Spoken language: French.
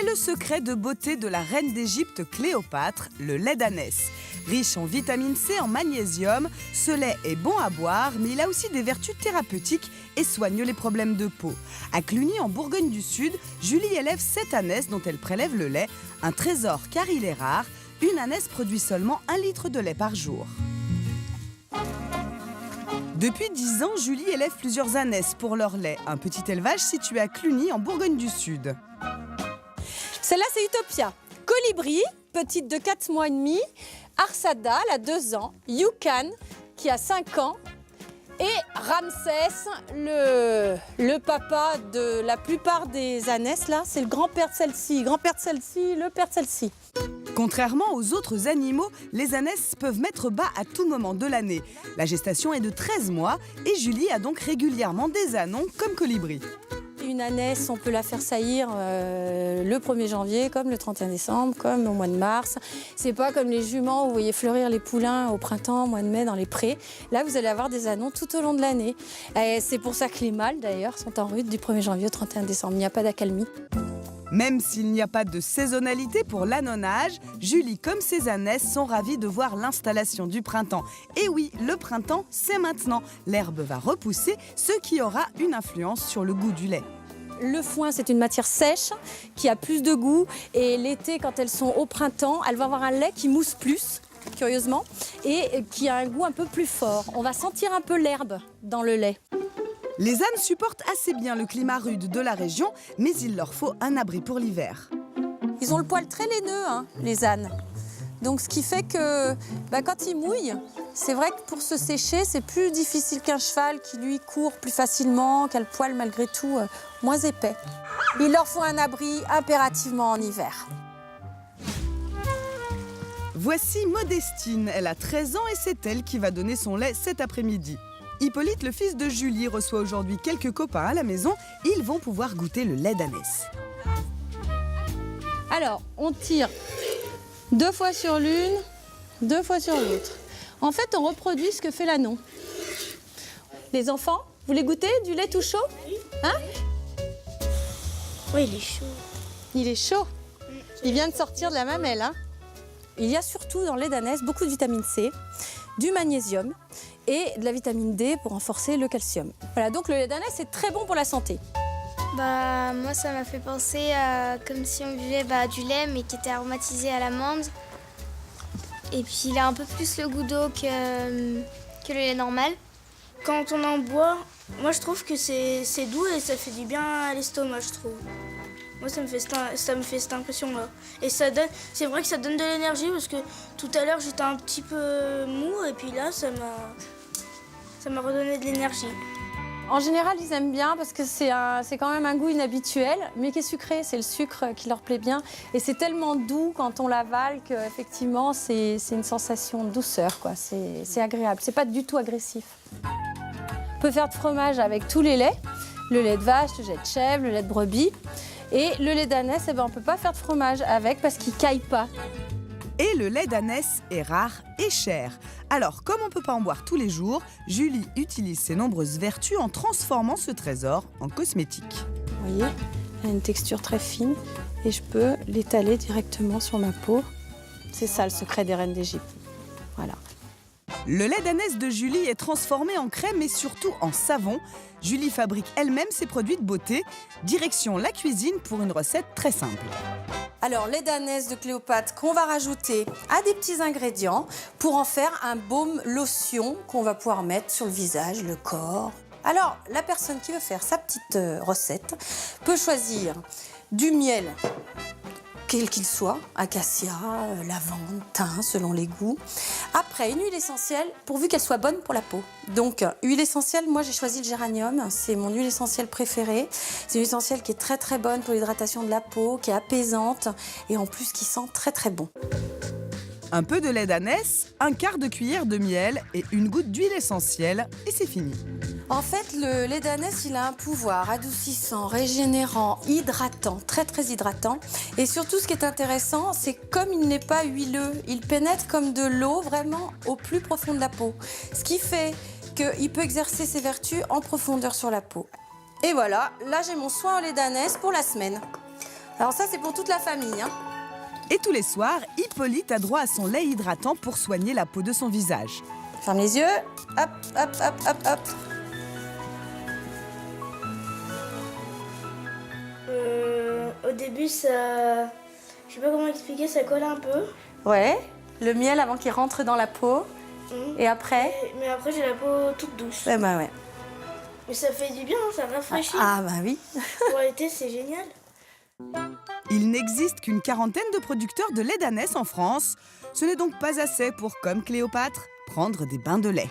le secret de beauté de la reine d'Égypte Cléopâtre, le lait d'ânesse. Riche en vitamine C, en magnésium, ce lait est bon à boire, mais il a aussi des vertus thérapeutiques et soigne les problèmes de peau. À Cluny, en Bourgogne du Sud, Julie élève 7 ânesses dont elle prélève le lait, un trésor car il est rare. Une ânesse produit seulement 1 litre de lait par jour. Depuis 10 ans, Julie élève plusieurs ânesses pour leur lait, un petit élevage situé à Cluny, en Bourgogne du Sud. Celle-là, c'est Utopia. Colibri, petite de 4 mois et demi. Arsada, elle a 2 ans. Yukan, qui a 5 ans. Et Ramsès, le papa de la plupart des ânesses, là, c'est le grand-père de celle-ci. Grand-père de celle-ci, le père de celle-ci. Contrairement aux autres animaux, les ânesses peuvent mettre bas à tout moment de l'année. La gestation est de 13 mois et Julie a donc régulièrement des ânons comme Colibri. Une ânesse, on peut la faire saillir le 1er janvier, comme le 31 décembre, comme au mois de mars. C'est pas comme les juments où vous voyez fleurir les poulains au printemps, au mois de mai, dans les prés. Là, vous allez avoir des ânons tout au long de l'année. C'est pour ça que les mâles, d'ailleurs, sont en rut du 1er janvier au 31 décembre. Il n'y a pas d'accalmie. Même s'il n'y a pas de saisonnalité pour l'ânonnage, Julie comme ses ânesses sont ravies de voir l'installation du printemps. Et oui, le printemps, c'est maintenant. L'herbe va repousser, ce qui aura une influence sur le goût du lait. Le foin, c'est une matière sèche qui a plus de goût. Et l'été, quand elles sont au printemps, elles vont avoir un lait qui mousse plus, curieusement, et qui a un goût un peu plus fort. On va sentir un peu l'herbe dans le lait. Les ânes supportent assez bien le climat rude de la région, mais il leur faut un abri pour l'hiver. Ils ont le poil très laineux, les ânes. Donc ce qui fait que quand ils mouillent, c'est vrai que pour se sécher, c'est plus difficile qu'un cheval qui lui court plus facilement, qui a le poil malgré tout moins épais. Il leur faut un abri impérativement en hiver. Voici Modestine, elle a 13 ans et c'est elle qui va donner son lait cet après-midi. Hippolyte, le fils de Julie, reçoit aujourd'hui quelques copains à la maison. Ils vont pouvoir goûter le lait d'ânesse. Alors, on tire 2 fois sur l'une, 2 fois sur l'autre. En fait, on reproduit ce que fait l'anon. Les enfants, vous voulez goûter du lait tout chaud? Oui, il est chaud. Il est chaud. Il vient de sortir de la mamelle. Il y a surtout dans le lait d'ânesse beaucoup de vitamine C, du magnésium et de la vitamine D pour renforcer le calcium. Voilà, donc le lait d'ânesse est très bon pour la santé. Moi, ça m'a fait penser à comme si on buvait du lait, mais qui était aromatisé à l'amande. Et puis, il a un peu plus le goût d'eau que le lait normal. Quand on en boit, moi, je trouve que c'est doux et ça fait du bien à l'estomac, je trouve. Moi, ça me fait cette impression-là. Et c'est vrai que ça donne de l'énergie parce que tout à l'heure, j'étais un petit peu mou et puis là, ça m'a redonné de l'énergie. En général, ils aiment bien parce que c'est quand même un goût inhabituel, mais qui est sucré. C'est le sucre qui leur plaît bien. Et c'est tellement doux quand on l'avale qu'effectivement, c'est une sensation de douceur, quoi. C'est agréable. C'est pas du tout agressif. On peut faire de fromage avec tous les laits. Le lait de vache, le lait de chèvre, le lait de brebis. Et le lait d'ânesse, on ne peut pas faire de fromage avec parce qu'il ne caille pas. Et le lait d'ânesse est rare et cher. Alors, comme on ne peut pas en boire tous les jours, Julie utilise ses nombreuses vertus en transformant ce trésor en cosmétique. Vous voyez, il a une texture très fine et je peux l'étaler directement sur ma peau. C'est ça le secret des reines d'Égypte. Voilà. Le lait d'ânesse de Julie est transformé en crème et surtout en savon. Julie fabrique elle-même ses produits de beauté. Direction la cuisine pour une recette très simple. Alors, lait d'ânesse de Cléopâtre qu'on va rajouter à des petits ingrédients pour en faire un baume lotion qu'on va pouvoir mettre sur le visage, le corps. Alors, la personne qui veut faire sa petite recette peut choisir du miel, quel qu'il soit, acacia, lavande, thym, selon les goûts. Après, une huile essentielle, pourvu qu'elle soit bonne pour la peau. Donc, huile essentielle, moi j'ai choisi le géranium, c'est mon huile essentielle préférée. C'est une huile essentielle qui est très très bonne pour l'hydratation de la peau, qui est apaisante et en plus qui sent très très bon. Un peu de lait d'ânesse, un quart de cuillère de miel et une goutte d'huile essentielle et c'est fini. En fait, le lait d'ânesse, il a un pouvoir adoucissant, régénérant, hydratant, très très hydratant. Et surtout, ce qui est intéressant, c'est comme il n'est pas huileux, il pénètre comme de l'eau vraiment au plus profond de la peau. Ce qui fait qu'il peut exercer ses vertus en profondeur sur la peau. Et voilà, là j'ai mon soin au lait d'ânesse pour la semaine. Alors ça, c'est pour toute la famille, hein. Et tous les soirs, Hippolyte a droit à son lait hydratant pour soigner la peau de son visage. Ferme les yeux. Hop, hop, hop, hop, hop. Au début, ça... Je sais pas comment expliquer, ça colle un peu. Ouais, le miel avant qu'il rentre dans la peau. Et après Mais après, j'ai la peau toute douce. Ouais, bah ouais. Mais ça fait du bien, hein, ça rafraîchit. Ah bah oui. Pour l'été, c'est génial. Il n'existe qu'une quarantaine de producteurs de lait d'ânesse en France. Ce n'est donc pas assez pour, comme Cléopâtre, prendre des bains de lait.